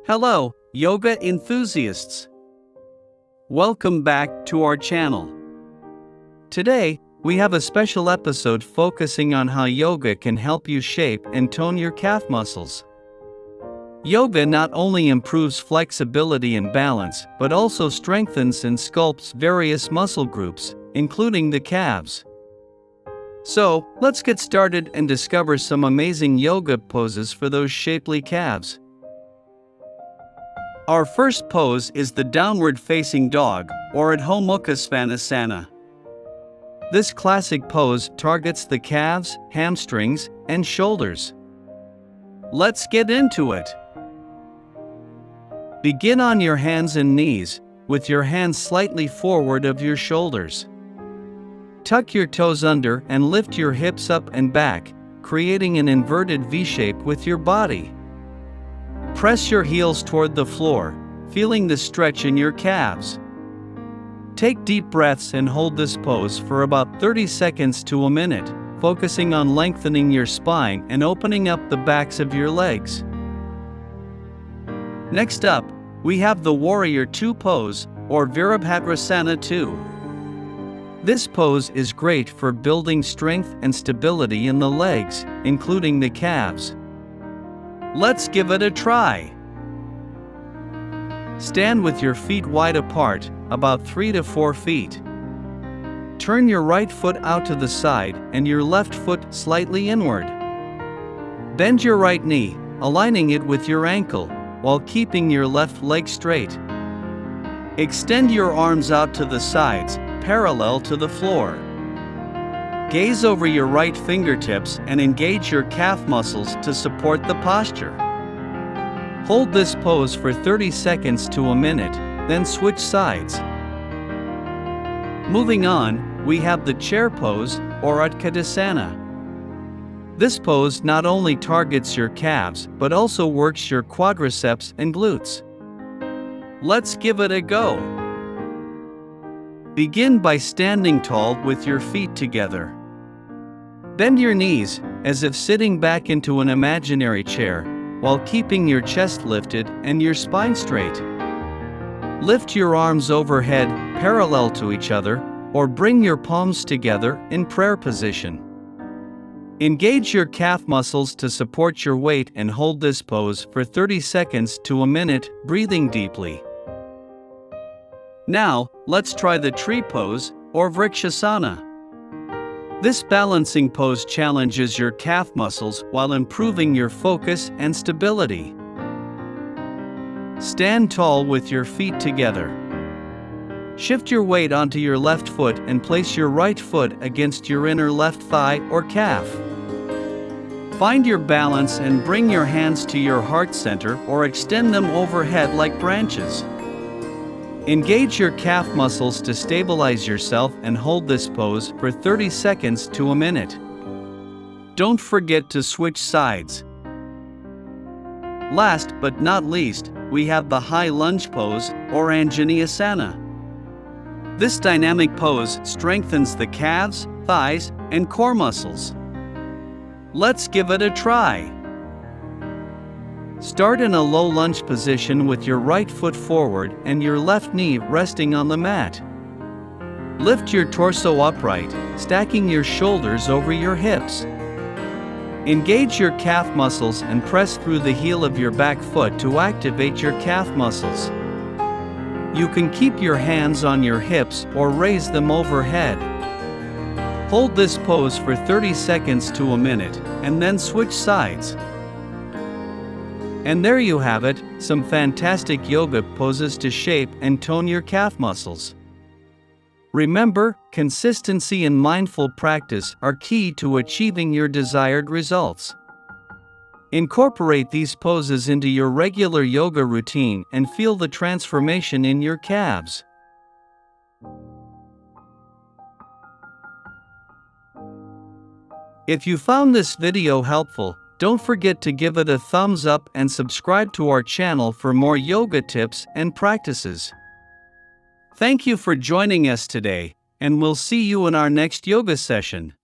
Hello, yoga enthusiasts. Welcome back to our channel. Today, we have a special episode focusing on how yoga can help you shape and tone your calf muscles. Yoga not only improves flexibility and balance, but also strengthens and sculpts various muscle groups, including the calves. So, let's get started and discover some amazing yoga poses for those shapely calves. Our first pose is the downward facing dog, or Adho Mukha Svanasana. This classic pose targets the calves, hamstrings, and shoulders. Let's get into it. Begin on your hands and knees, with your hands slightly forward of your shoulders. Tuck your toes under and lift your hips up and back, creating an inverted V shape with your body. Press your heels toward the floor, feeling the stretch in your calves. Take deep breaths and hold this pose for about 30 seconds to a minute, focusing on lengthening your spine and opening up the backs of your legs. Next up, we have the Warrior 2 pose, or Virabhadrasana 2. This pose is great for building strength and stability in the legs, including the calves. Let's give it a try. Stand with your feet wide apart, about 3 to 4 feet. Turn your right foot out to the side and your left foot slightly inward. Bend your right knee, aligning it with your ankle, while keeping your left leg straight. Extend your arms out to the sides, parallel to the floor. Gaze over your right fingertips and engage your calf muscles to support the posture. Hold this pose for 30 seconds to a minute, then switch sides. Moving on, we have the chair pose, or Utkatasana. This pose not only targets your calves but also works your quadriceps and glutes. Let's give it a go. Begin by standing tall with your feet together. Bend your knees, as if sitting back into an imaginary chair, while keeping your chest lifted and your spine straight. Lift your arms overhead, parallel to each other, or bring your palms together in prayer position. Engage your calf muscles to support your weight and hold this pose for 30 seconds to a minute, breathing deeply. Now, let's try the tree pose, or Vrikshasana. This balancing pose challenges your calf muscles while improving your focus and stability. Stand tall with your feet together. Shift your weight onto your left foot and place your right foot against your inner left thigh or calf. Find your balance and bring your hands to your heart center or extend them overhead like branches. Engage your calf muscles to stabilize yourself and hold this pose for 30 seconds to a minute. Don't forget to switch sides. Last but not least, we have the high lunge pose, or Anjaneyasana. This dynamic pose strengthens the calves, thighs, and core muscles. Let's give it a try. Start in a low lunge position with your right foot forward and your left knee resting on the mat. Lift your torso upright, stacking your shoulders over your hips. Engage your calf muscles and press through the heel of your back foot to activate your calf muscles. You can keep your hands on your hips or raise them overhead. Hold this pose for 30 seconds to a minute, and then switch sides. And there you have it, some fantastic yoga poses to shape and tone your calf muscles. Remember, consistency and mindful practice are key to achieving your desired results. Incorporate these poses into your regular yoga routine and feel the transformation in your calves. If you found this video helpful, don't forget to give it a thumbs up and subscribe to our channel for more yoga tips and practices. Thank you for joining us today, and we'll see you in our next yoga session.